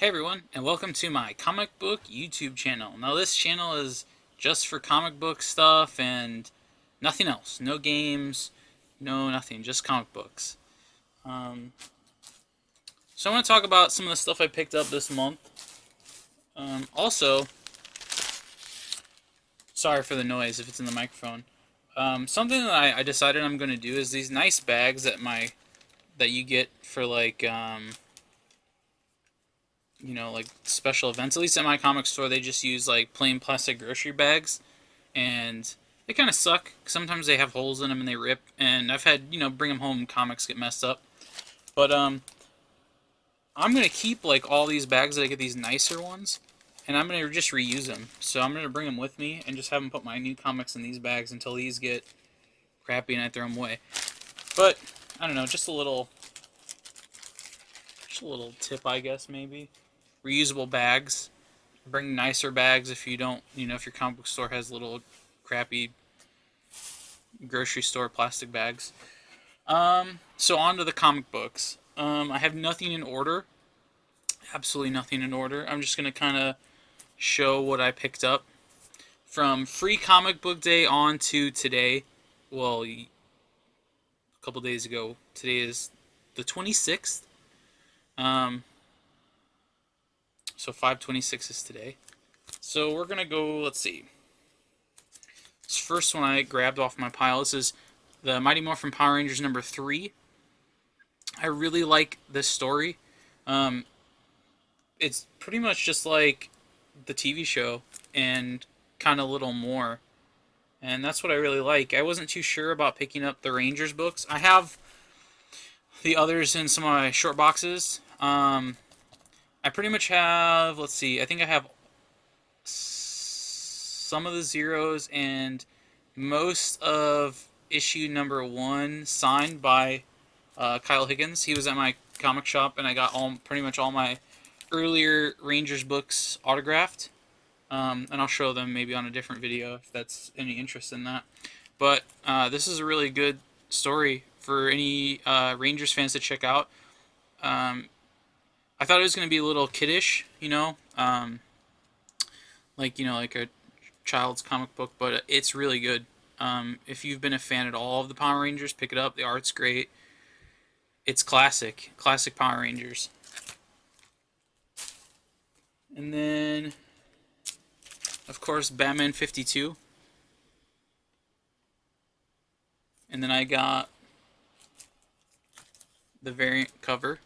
Hey everyone, and welcome to my comic book YouTube channel. Now this channel is just for comic book stuff and nothing else. No games, no nothing, just comic books. Um, so I want to talk about some of the stuff I picked up this month. Also, sorry for the noise if it's in the microphone. Something that I decided I'm going to do is these nice bags that you get for like special events. At least at my comic store, they just use like plain plastic grocery bags, and they kind of suck. Sometimes they have holes in them and they rip. And I've had bring them home, and comics get messed up. But I'm gonna keep like all these bags that I get, these nicer ones, and I'm gonna just reuse them. So I'm gonna bring them with me and just have them put my new comics in these bags until these get crappy and I throw them away. But I don't know, just a little tip, I guess maybe. Reusable bags. Bring nicer bags if you don't, if your comic book store has little crappy grocery store plastic bags. So on to the comic books. I have nothing in order. Absolutely nothing in order. I'm just gonna kind of show what I picked up from Free Comic Book Day on to today. Well, a couple days ago. Today is the 26th. So 5/26 is today. So we're gonna go. Let's see. This first one I grabbed off my pile. This is the Mighty Morphin Power Rangers number 3. I really like this story. Um, it's pretty much just like the TV show and kind of a little more. And that's what I really like. I wasn't too sure about picking up the Rangers books. I have the others in some of my short boxes. I pretty much have, let's see, I think I have some of the zeros and most of issue number 1 signed by Kyle Higgins. He was at my comic shop, and I got pretty much all my earlier Rangers books autographed. And I'll show them maybe on a different video if that's any interest in that. But this is a really good story for any Rangers fans to check out. I thought it was going to be a little kiddish, like a child's comic book, but it's really good. If you've been a fan at all of the Power Rangers, pick it up. The art's great. It's classic Power Rangers. And then, of course, Batman 52. And then I got the variant cover,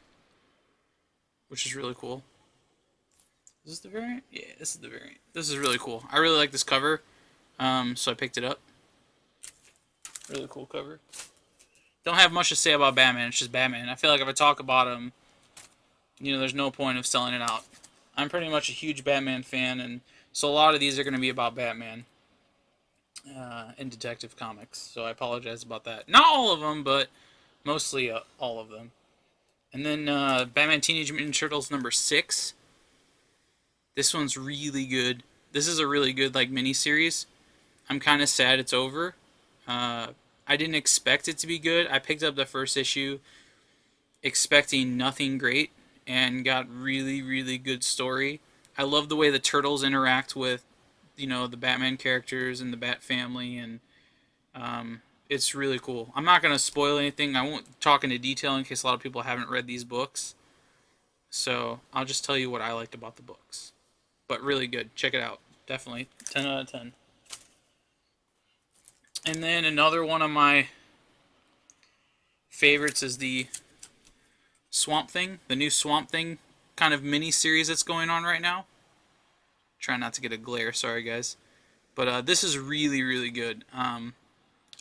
which is really cool. Is this the variant? Yeah, this is the variant. This is really cool. I really like this cover, so I picked it up. Really cool cover. Don't have much to say about Batman. It's just Batman. I feel like if I talk about him, there's no point of selling it out. I'm pretty much a huge Batman fan, and so a lot of these are going to be about Batman in Detective Comics. So I apologize about that. Not all of them, but mostly all of them. And then Batman Teenage Mutant Ninja Turtles number 6. This one's really good. This is a really good mini-series. I'm kind of sad it's over. I didn't expect it to be good. I picked up the first issue expecting nothing great and got really, really good story. I love the way the Turtles interact with, the Batman characters and the Bat family, and it's really cool. I'm not going to spoil anything. I won't talk into detail in case a lot of people haven't read these books. So I'll just tell you what I liked about the books. But really good. Check it out. Definitely. 10 out of 10. And then another one of my favorites is the Swamp Thing. The new Swamp Thing kind of mini-series that's going on right now. Try not to get a glare. Sorry, guys. But this is really, really good.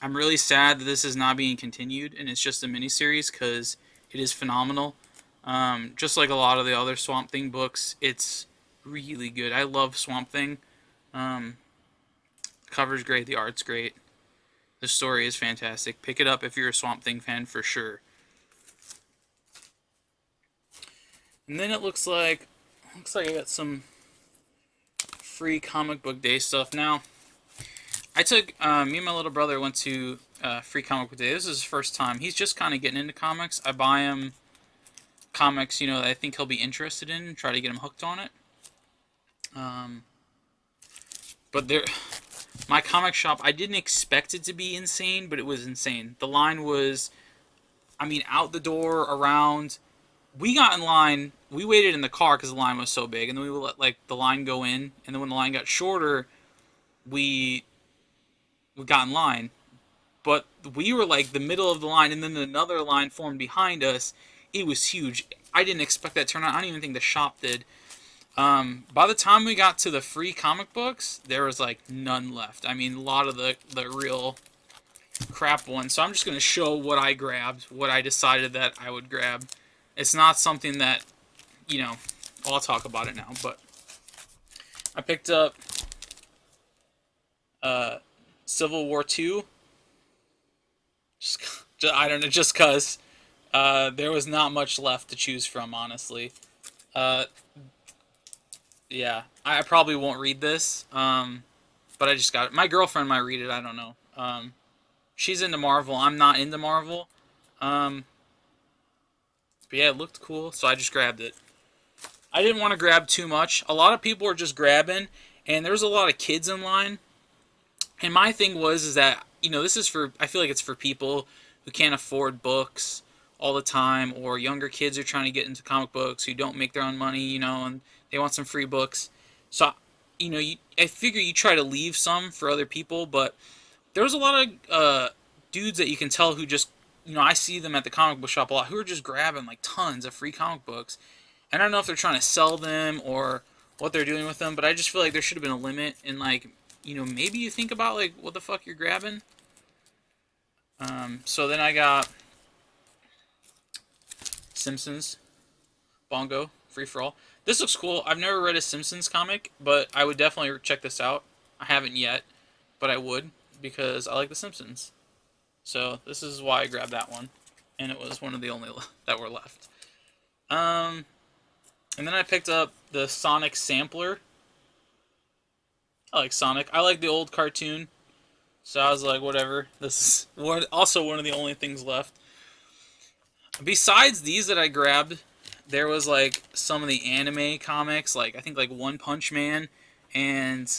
I'm really sad that this is not being continued and it's just a mini-series because it is phenomenal. Just like a lot of the other Swamp Thing books, it's really good. I love Swamp Thing. The cover's great. The art's great. The story is fantastic. Pick it up if you're a Swamp Thing fan for sure. And then it looks like I got some free comic book day stuff. Now, I took me and my little brother went to free comic book day. This is his first time. He's just kind of getting into comics. I buy him comics, that I think he'll be interested in, try to get him hooked on it. But my comic shop, I didn't expect it to be insane, but it was insane. The line was, out the door, around. We got in line. We waited in the car because the line was so big, and then we let the line go in. And then when the line got shorter, we got in line. But we were the middle of the line, and then another line formed behind us. It was huge. I didn't expect that turnout. I don't even think the shop did. By the time we got to the free comic books, there was none left. A lot of the real crap ones. So I'm just going to show what I grabbed, what I decided that I would grab. It's not something that, I'll talk about it now, but I picked up Civil War II. I don't know, just because there was not much left to choose from, honestly. Yeah, I probably won't read this, but I just got it. My girlfriend might read it, I don't know. She's into Marvel, I'm not into Marvel. But yeah, it looked cool, so I just grabbed it. I didn't want to grab too much. A lot of people were just grabbing, and there was a lot of kids in line. And my thing is that, this is I feel like it's for people who can't afford books all the time, or younger kids are trying to get into comic books who don't make their own money, and they want some free books. So, I figure you try to leave some for other people, but there's a lot of dudes that you can tell who just, I see them at the comic book shop a lot, who are just grabbing tons of free comic books. And I don't know if they're trying to sell them or what they're doing with them, but I just feel like there should have been a limit, and maybe you think about what the fuck you're grabbing. So then I got Simpsons Bongo Free for All. This looks cool. I've never read a Simpsons comic, but I would definitely check this out. I haven't yet, but I would, because I like the Simpsons. So this is why I grabbed that one, and it was one of the only that were left. And then I picked up the Sonic sampler. I like Sonic. I like the old cartoon, so I was like, whatever. This is also one of the only things left. Besides these that I grabbed, there was some of the anime comics, I think One Punch Man, and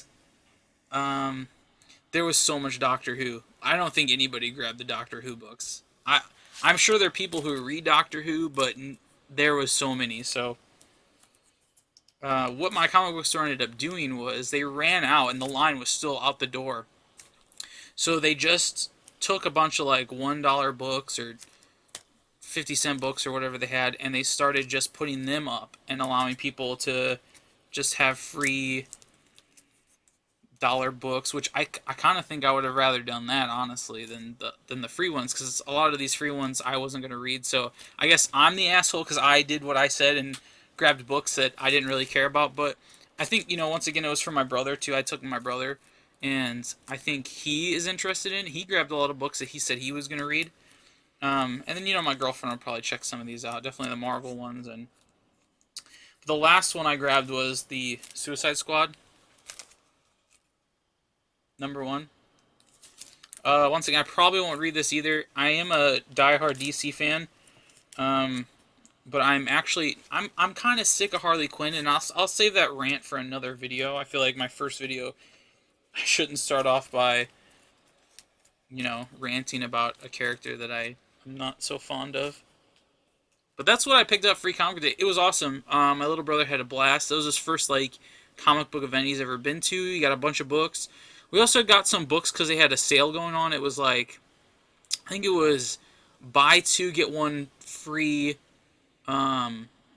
there was so much Doctor Who. I don't think anybody grabbed the Doctor Who books. I'm sure there are people who read Doctor Who, but there was so many. So what my comic book store ended up doing was they ran out, and the line was still out the door. So they just took a bunch of $1 books or 50-cent books or whatever they had, and they started just putting them up and allowing people to just have free dollar books, which I kind of think I would have rather done that, honestly, than the free ones, because a lot of these free ones I wasn't going to read. So I guess I'm the asshole because I did what I said and grabbed books that I didn't really care about. But I think, once again, it was for my brother too. I took my brother, and I think he is interested in. He grabbed a lot of books that he said he was going to read. And then, my girlfriend will probably check some of these out. Definitely the Marvel ones. And the last one I grabbed was the Suicide Squad. #1. Once again, I probably won't read this either. I am a diehard DC fan. But I'm kind of sick of Harley Quinn, and I'll save that rant for another video. I feel like my first video, I shouldn't start off by, ranting about a character that I'm not so fond of. But that's what I picked up free comic day. It was awesome. My little brother had a blast. That was his first comic book event he's ever been to. He got a bunch of books. We also got some books because they had a sale going on. It was I think it was buy two get one free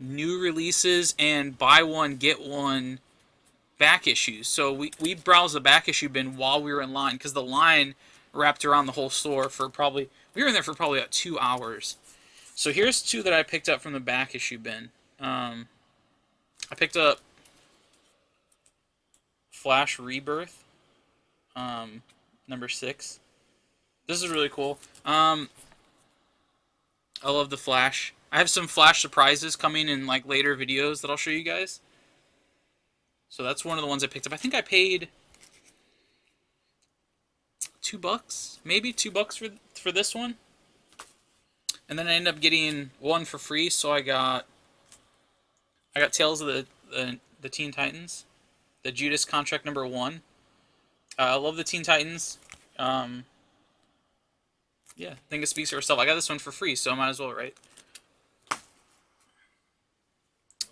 new releases and buy one get one back issues. So we browsed the back issue bin while we were in line, because the line wrapped around the whole store for we were in there for probably about 2 hours. So here's two that I picked up from the back issue bin. I picked up Flash Rebirth, #6. This is really cool. I love the Flash. I have some Flash surprises coming in later videos that I'll show you guys. So that's one of the ones I picked up. I think I paid $2, maybe $2 for this one. And then I ended up getting one for free, so I got Tales of the Teen Titans, the Judas Contract #1. I love the Teen Titans. Um, yeah, I think it speaks for itself. I got this one for free, so I might as well, right?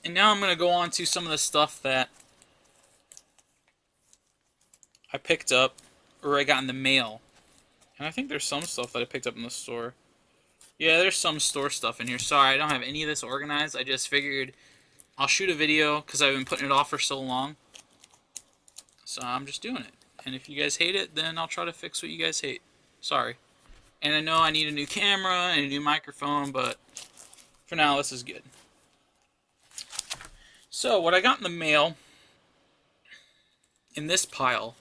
And now I'm going to go on to some of the stuff that I picked up or I got in the mail. And I think there's some stuff that I picked up in the store. Yeah, there's some store stuff in here. Sorry, I don't have any of this organized. I just figured I'll shoot a video because I've been putting it off for so long. So I'm just doing it. And if you guys hate it, then I'll try to fix what you guys hate. Sorry. And I know I need a new camera and a new microphone, but for now, this is good. So, what I got in the mail in this pile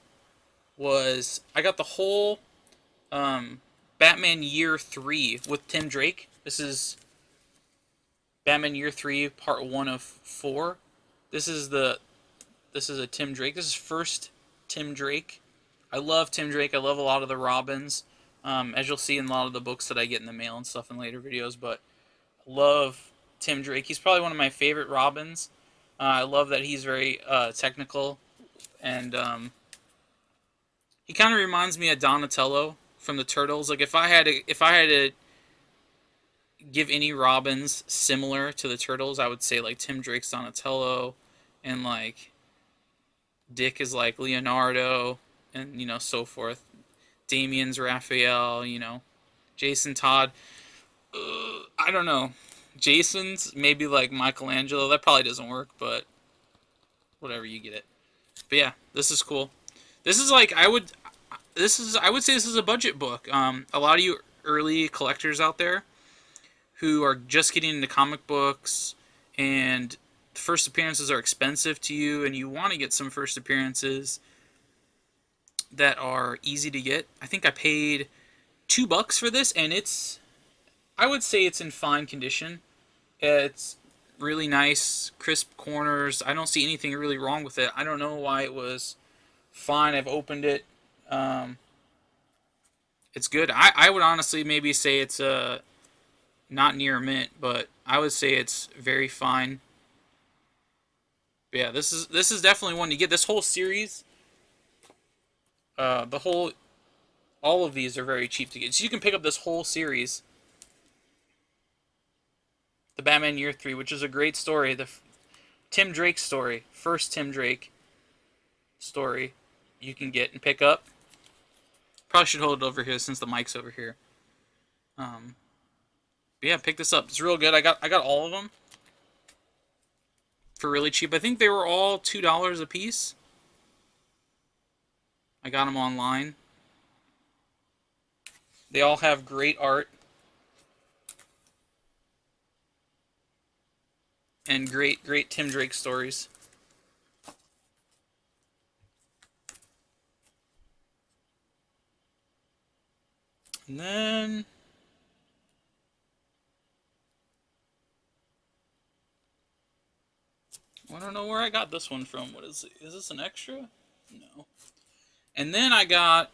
was I got the whole Batman Year 3 with Tim Drake. This is Batman Year 3, Part 1 of 4. This is a Tim Drake. This is first Tim Drake. I love Tim Drake. I love a lot of the Robins, as you'll see in a lot of the books that I get in the mail and stuff in later videos. But I love Tim Drake. He's probably one of my favorite Robins. I love that he's very technical, and he kind of reminds me of Donatello from the Turtles. Like if I had to give any Robins similar to the Turtles, I would say like Tim Drake's Donatello, and like Dick is like Leonardo, and so forth. Damien's Raphael, Jason Todd. I don't know. Jason's maybe like Michelangelo. That probably doesn't work, but whatever, you get it. But yeah, this is cool. This is like I would say this is a budget book. A lot of you early collectors out there who are just getting into comic books and first appearances are expensive to you, and you want to get some first appearances that are easy to get. I think I paid $2 for this, and I would say it's in fine condition. It's really nice, crisp corners. I don't see anything really wrong with it. I don't know why it was fine. I've opened it. It's good. I would honestly maybe say it's not near mint, but I would say it's very fine. But yeah, this is definitely one to get. This whole series, all of these are very cheap to get. So you can pick up this whole series, the Batman Year 3, which is a great story. The Tim Drake story, first Tim Drake story, you can get and pick up. Probably should hold it over here since the mic's over here. But yeah, pick this up. It's real good. I got all of them for really cheap. I think they were all $2 a piece. I got them online. They all have great art and great Tim Drake stories. And then I don't know where I got this one from. What is it? Is this an extra? No. And then I got,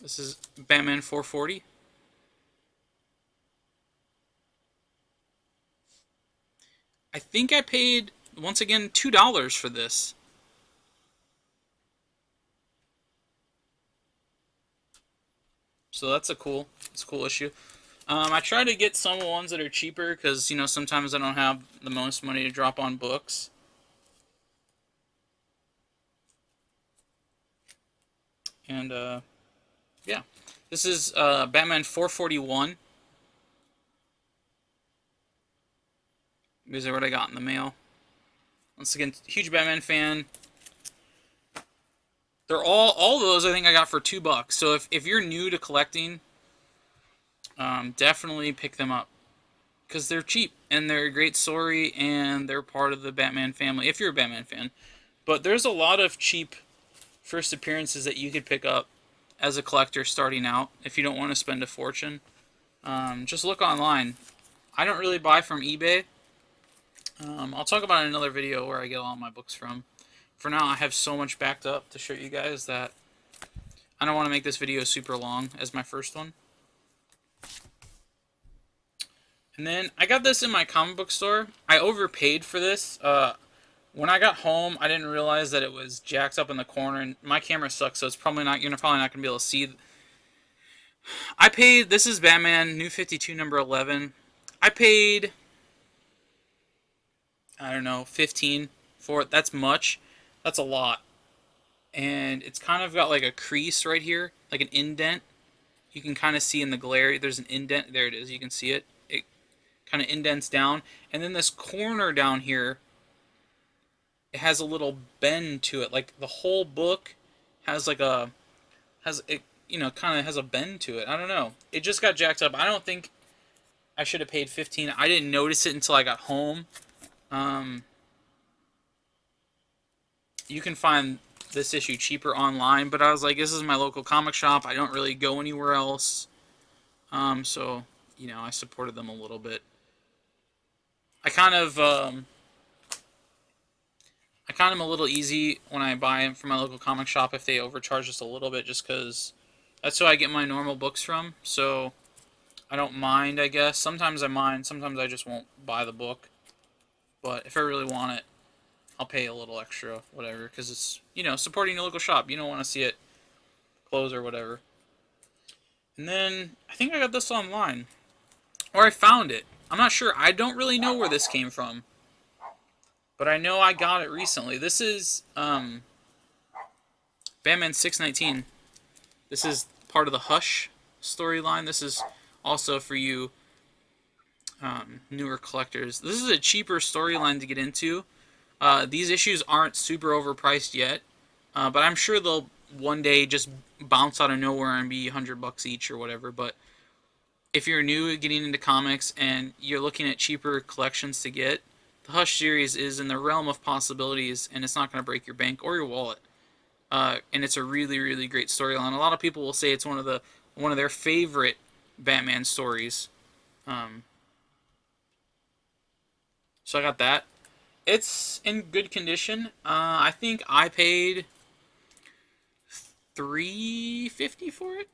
this is Batman 440. I think I paid, once again, $2 for this. So that's a cool issue. I try to get some ones that are cheaper because, sometimes I don't have the most money to drop on books. And, yeah. This is Batman 441. These are what I got in the mail. Once again, huge Batman fan. They're all of those I think I got for $2. So if you're new to collecting, definitely pick them up because they're cheap and they're a great story and they're part of the Batman family if you're a Batman fan. But there's a lot of cheap first appearances that you could pick up as a collector starting out if you don't want to spend a fortune. Just look online. I don't really buy from eBay. I'll talk about it in another video where I get all my books from. For now, I have so much backed up to show you guys that I don't want to make this video super long as my first one. And then I got this in my comic book store. I overpaid for this. When I got home, I didn't realize that it was jacked up in the corner, and my camera sucks, so it's probably not. You're probably not gonna be able to see. I paid. This is Batman New 52 number 11. I paid. I don't know, 15 for it. That's much. That's a lot. And it's kind of got like a crease right here, like an indent. You can kind of see in the glare. There's an indent. There it is. You can see it. It kind of indents down, and then this corner down here, it has a little bend to it. Like the whole book has like a kind of has a bend to it. I don't know. It just got jacked up. I don't think I should have paid 15. I didn't notice it until I got home. You can find this issue cheaper online, but I was like, this is my local comic shop. I don't really go anywhere else. So I supported them a little bit. I kind of am a little easy when I buy them from my local comic shop if they overcharge just a little bit, just because that's who I get my normal books from. So I don't mind, I guess. Sometimes I mind. Sometimes I just won't buy the book. But if I really want it, I'll pay a little extra, whatever, because it's, supporting your local shop. You don't want to see it close or whatever. And then I think I got this online. Or I found it. I'm not sure. I don't really know where this came from. But I know I got it recently. This is Batman 619. This is part of the Hush storyline. This is also for you newer collectors. This is a cheaper storyline to get into. These issues aren't super overpriced yet, but I'm sure they'll one day just bounce out of nowhere and be $100 each or whatever. But if you're new at getting into comics and you're looking at cheaper collections to get, the Hush series is in the realm of possibilities, and it's not going to break your bank or your wallet. And it's a really, really great storyline. A lot of people will say it's one of their favorite Batman stories. So I got that. It's in good condition. I think I paid $3.50 for it.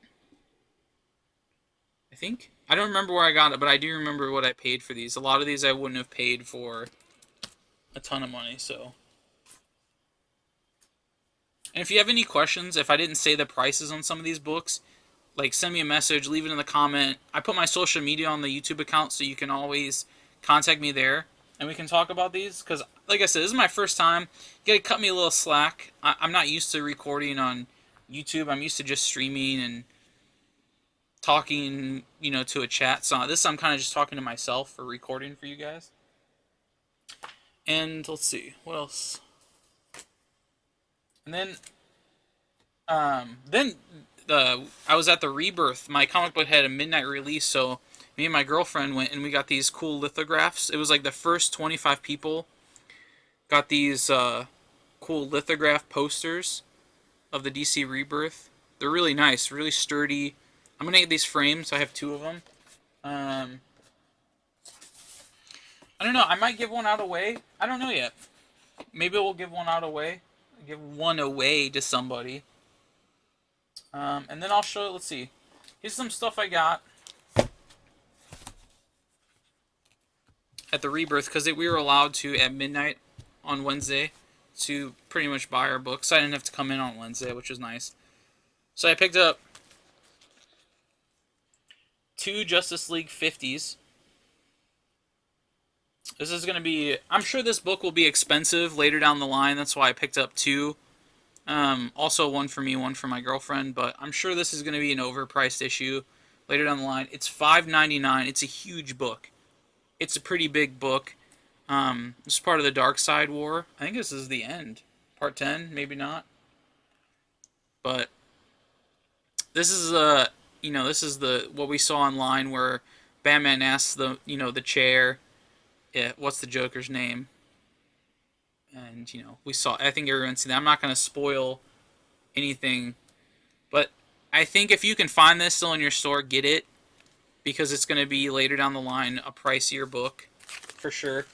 I think. I don't remember where I got it, but I do remember what I paid for these. A lot of these I wouldn't have paid for a ton of money, so. And if you have any questions, if I didn't say the prices on some of these books, like send me a message, leave it in the comment. I put my social media on the YouTube account, so you can always contact me there, and we can talk about these. Because, like I said, this is my first time. You gotta cut me a little slack. I'm not used to recording on YouTube. I'm used to just streaming and talking, to a chat. So this I'm kind of just talking to myself for recording for you guys. And let's see, what else? And then I was at the Rebirth. My comic book had a midnight release, so me and my girlfriend went and we got these cool lithographs. It was like the first 25 people got these cool lithograph posters of the DC Rebirth. They're really nice, really sturdy. I'm gonna get these frames. I have 2 of them. I don't know. I might give one out away. I don't know yet. Maybe we'll give one out away. Give one away to somebody. And then I'll show. Let's see. Here's some stuff I got at the Rebirth, because we were allowed to at midnight on Wednesday to pretty much buy our books. I didn't have to come in on Wednesday, which is nice. So I picked up 2 Justice League 50s. This is going to be... I'm sure this book will be expensive later down the line. That's why I picked up 2. Also one for me, one for my girlfriend. But I'm sure this is going to be an overpriced issue later down the line. It's $5.99. It's a huge book. It's a pretty big book. This is part of the Darkseid War. I think this is the end. Part 10, maybe not. But this is this is what we saw online where Batman asks the chair, what's the Joker's name? And we saw. I think everyone's seen that. I'm not going to spoil anything, but I think if you can find this still in your store, get it, because it's going to be later down the line a pricier book for sure,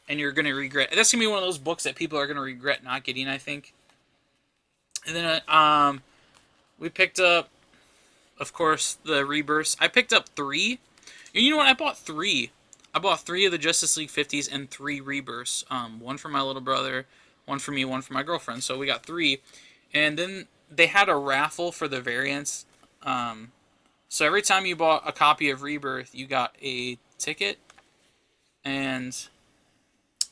and you're going to regret. That's going to be one of those books that people are going to regret not getting, I think. And then We picked up, of course, the Rebirths. I picked up 3. And you know what? I bought 3. I bought 3 of the Justice League 50s and 3 Rebirths. One for my little brother, one for me, one for my girlfriend. So we got 3. And then they had a raffle for the variants. So every time you bought a copy of Rebirth, you got a ticket. And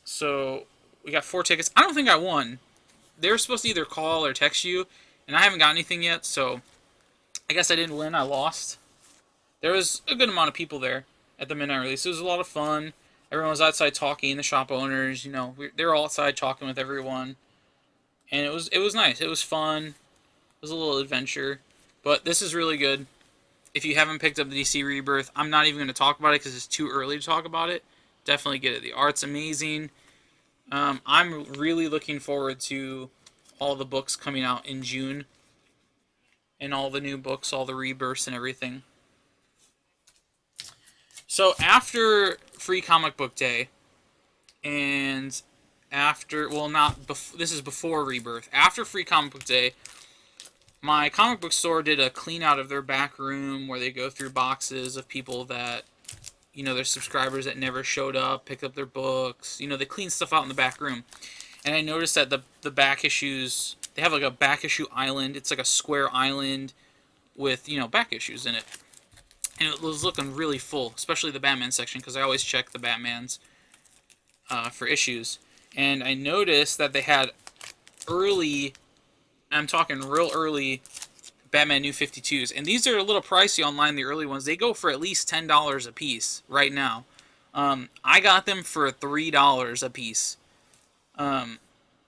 so we got 4 tickets. I don't think I won. They were supposed to either call or text you, and I haven't got anything yet, so I guess I didn't win. I lost. There was a good amount of people there at the midnight release. It was a lot of fun. Everyone was outside talking. The shop owners, they were all outside talking with everyone, and it was nice. It was fun. It was a little adventure, but this is really good. If you haven't picked up the DC Rebirth, I'm not even going to talk about it because it's too early to talk about it. Definitely get it. The art's amazing. I'm really looking forward to all the books coming out in June, and all the new books, all the rebirths and everything. So after Free Comic Book Day, and after, well, this is before Rebirth. After Free Comic Book Day, my comic book store did a clean out of their back room where they go through boxes of people that, their subscribers that never showed up, picked up their books. They clean stuff out in the back room. And I noticed that the back issues, they have like a back issue island. It's like a square island with, back issues in it. And it was looking really full, especially the Batman section, because I always check the Batmans for issues. And I noticed that they had early, I'm talking real early, Batman New 52s. And these are a little pricey online, the early ones. They go for at least $10 a piece right now. I got them for $3 a piece.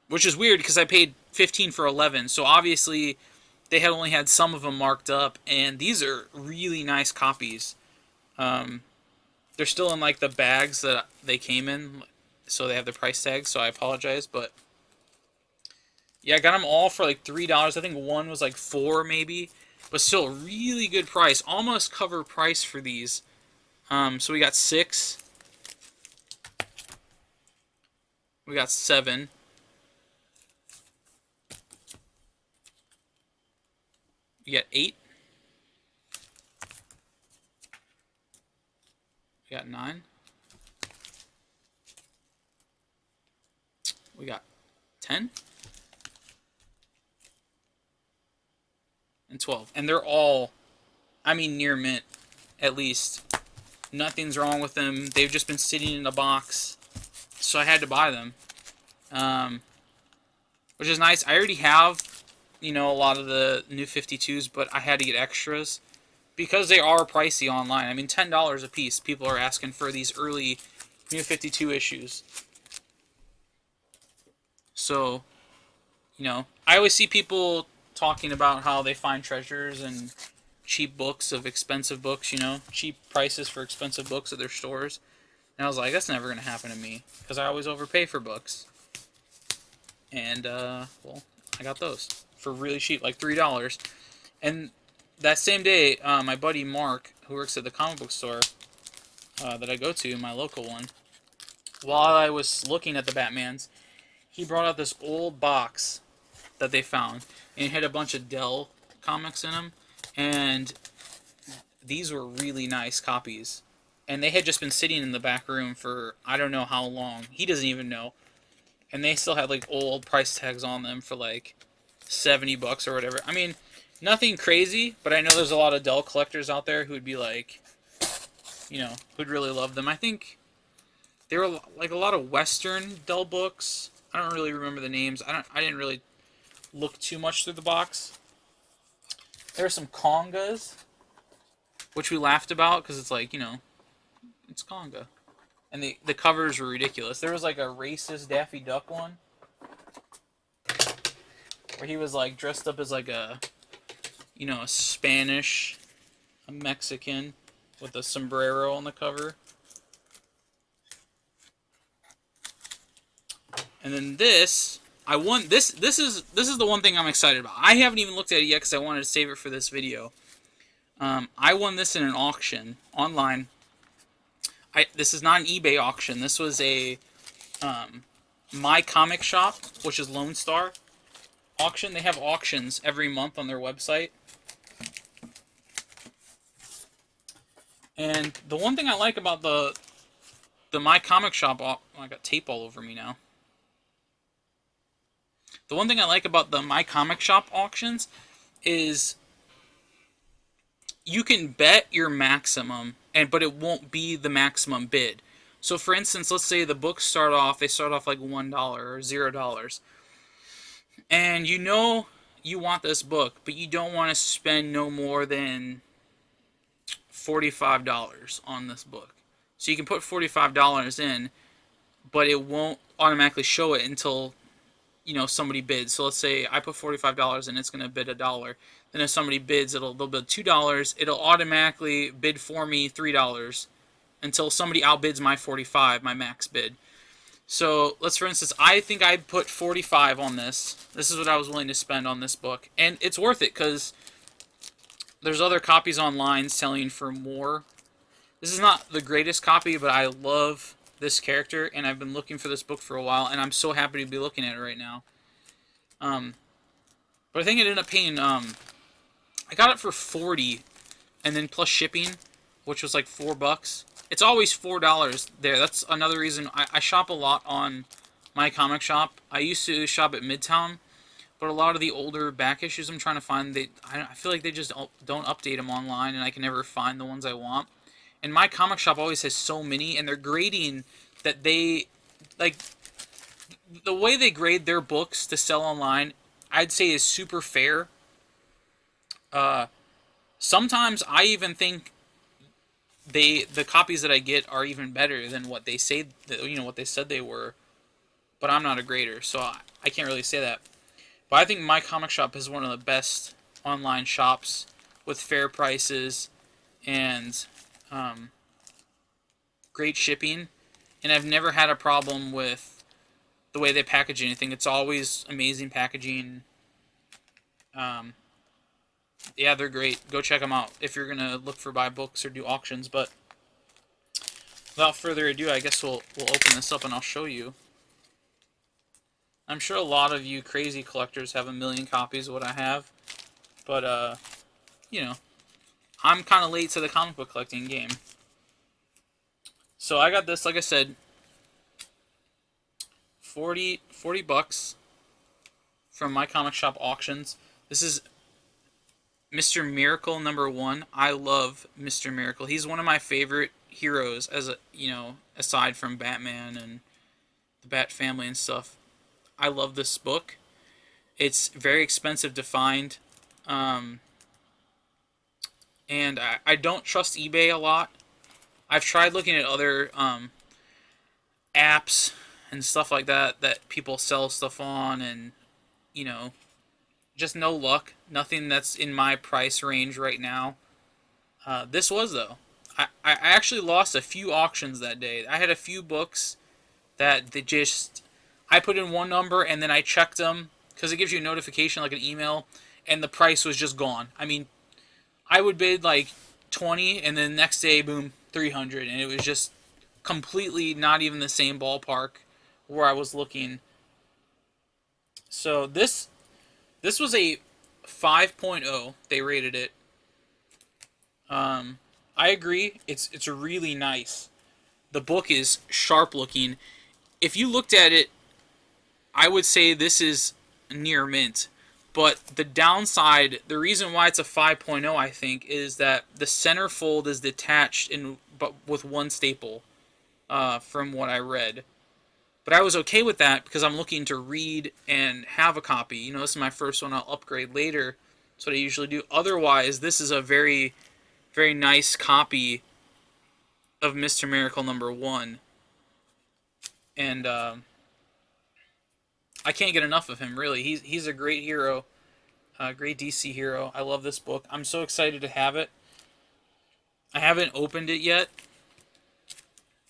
Which is weird because I paid $15 for 11. So obviously they had only had some of them marked up. And these are really nice copies. They're still in like the bags that they came in. So they have the price tag. So I apologize. But yeah, I got them all for like $3. I think one was like $4 maybe, but still really good price. Almost cover price for these. So we got 6. We got 7. We got 8. We got 9. We got 10. And 12. And they're all, near mint, at least. Nothing's wrong with them. They've just been sitting in a box. So I had to buy them. Which is nice. I already have, a lot of the New 52s, but I had to get extras. Because they are pricey online. $10 a piece. People are asking for these early New 52 issues. So, I always see people talking about how they find treasures and cheap books of expensive books, cheap prices for expensive books at their stores. And I was like, that's never going to happen to me, because I always overpay for books. And, well, I got those for really cheap, like $3. And that same day, my buddy Mark, who works at the comic book store that I go to, my local one, while I was looking at the Batmans, he brought out this old box that they found, and it had a bunch of Dell comics in them, and these were really nice copies, and they had just been sitting in the back room for I don't know how long. He doesn't even know, and they still had like old price tags on them for like $70 or whatever. Nothing crazy, but I know there's a lot of Dell collectors out there who would be like, who'd really love them. I think there were like a lot of Western Dell books. I don't really remember the names. I didn't really look too much through the box. There are some Kongas, which we laughed about because it's like, it's Konga. And the covers were ridiculous. There was like a racist Daffy Duck one where he was like dressed up as like a Spanish, a Mexican with a sombrero on the cover. And then this, I won this. This is the one thing I'm excited about. I haven't even looked at it yet because I wanted to save it for this video. I won this in an auction online. This is not an eBay auction. This was a My Comic Shop, which is Lone Star auction. They have auctions every month on their website. And the one thing I like about the My Comic Shop, oh, I got tape all over me now. The one thing I like about the My Comic Shop auctions is you can bet your maximum, but it won't be the maximum bid. So, for instance, let's say the books they start off like $1 or $0, and you know you want this book, but you don't want to spend no more than $45 on this book. So you can put $45 in, but it won't automatically show it until somebody bids. So let's say I put $45 in, it's going to bid $1. Then if somebody bids, they'll bid $2. It'll automatically bid for me $3 until somebody outbids my 45, my max bid. So let's, for instance, I think I put 45 on this. This is what I was willing to spend on this book, and it's worth it because there's other copies online selling for more. This is not the greatest copy, but I love this character, and I've been looking for this book for a while, and I'm so happy to be looking at it right now. But I think it ended up paying, I got it for 40, and then plus shipping, which was like $4. It's always $4 there. That's another reason I shop a lot on My Comic Shop. I used to shop at Midtown, but a lot of the older back issues I'm trying to find, I feel like they just don't update them online, and I can never find the ones I want. And My Comic Shop always has so many, and they're grading that they, like, the way they grade their books to sell online, I'd say is super fair. Sometimes I even think the copies that I get are even better than what they say, what they said they were. But I'm not a grader, so I can't really say that. But I think My Comic Shop is one of the best online shops with fair prices and great shipping. And I've never had a problem with the way they package anything. It's always amazing packaging. Yeah, they're great. Go check them out if you're going to look for buy books or do auctions. But without further ado, I guess we'll open this up and I'll show you. I'm sure a lot of you crazy collectors have a million copies of what I have. But, I'm kind of late to the comic book collecting game. So I got this, like I said, 40 bucks from My Comic Shop auctions. This is Mr. Miracle #1. I love Mr. Miracle. He's one of my favorite heroes, aside from Batman and the Bat family and stuff. I love this book. It's very expensive to find. And I don't trust eBay a lot. I've tried looking at other apps and stuff like that people sell stuff on, and just no luck. Nothing that's in my price range right now. This was, though. I actually lost a few auctions that day. I had a few books that I put in one number and then I checked them because it gives you a notification like an email, and the price was just gone. I mean, I would bid like 20 and then the next day, boom, 300, and it was just completely not even the same ballpark where I was looking. So this was a 5.0. They rated it. I agree. It's really nice. The book is sharp looking. If you looked at it, I would say this is near mint. But the downside, the reason why it's a 5.0, I think, is that the centerfold is detached but with one staple, from what I read. But I was okay with that because I'm looking to read and have a copy. This is my first one. I'll upgrade later. That's what I usually do. Otherwise, this is a very, very nice copy of Mr. Miracle #1. And I can't get enough of him, really. He's a great hero. Great DC hero. I love this book. I'm so excited to have it. I haven't opened it yet.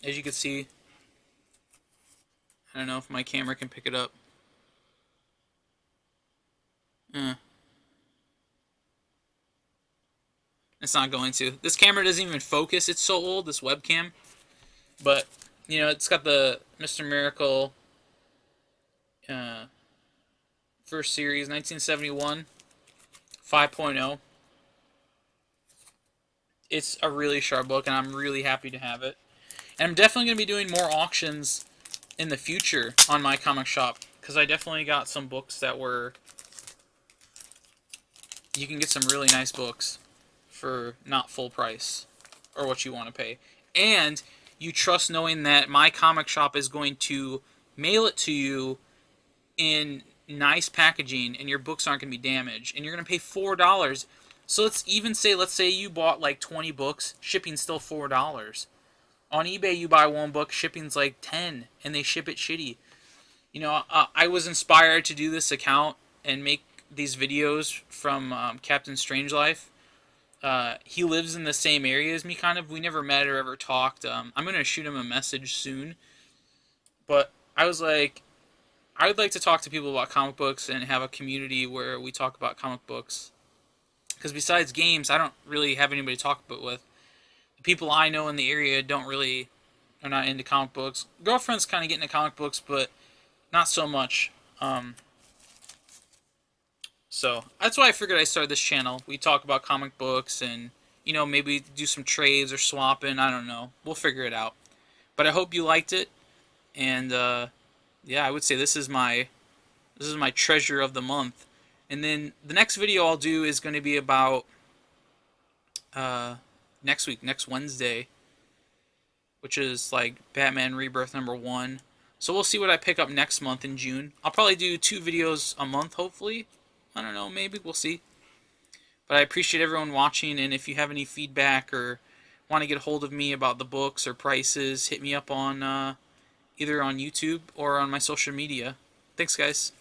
As you can see, I don't know if my camera can pick it up. It's not going to. This camera doesn't even focus. It's so old, this webcam. But, it's got the Mr. Miracle first series, 1971, 5.0. It's a really sharp book, and I'm really happy to have it. And I'm definitely going to be doing more auctions in the future on my comic shop, because I definitely got some books that were... You can get some really nice books for not full price, or what you want to pay. And you trust knowing that my comic shop is going to mail it to you in nice packaging, and your books aren't going to be damaged, and you're going to pay $4. So let's say you bought like 20 books, shipping's still $4. On eBay, you buy one book, shipping's like 10, and they ship it shitty. You know, I was inspired to do this account and make these videos from Captain Strangelife. He lives in the same area as me, kind of. We never met or ever talked. I'm going to shoot him a message soon. But I was like, I would like to talk to people about comic books and have a community where we talk about comic books. Because besides games, I don't really have anybody to talk about with. The people I know in the area are not into comic books. Girlfriend's kind of getting into comic books, but not so much. So that's why I figured I started this channel. We talk about comic books and, you know, maybe do some trades or swapping. I don't know. We'll figure it out. But I hope you liked it. And yeah, I would say this is my treasure of the month. And then the next video I'll do is going to be about next week, next Wednesday, which is like Batman Rebirth #1. So we'll see what I pick up next month in June. I'll probably do 2 videos a month, hopefully. I don't know, maybe, we'll see. But I appreciate everyone watching, and if you have any feedback or want to get a hold of me about the books or prices, hit me up on either on YouTube or on my social media. Thanks, guys.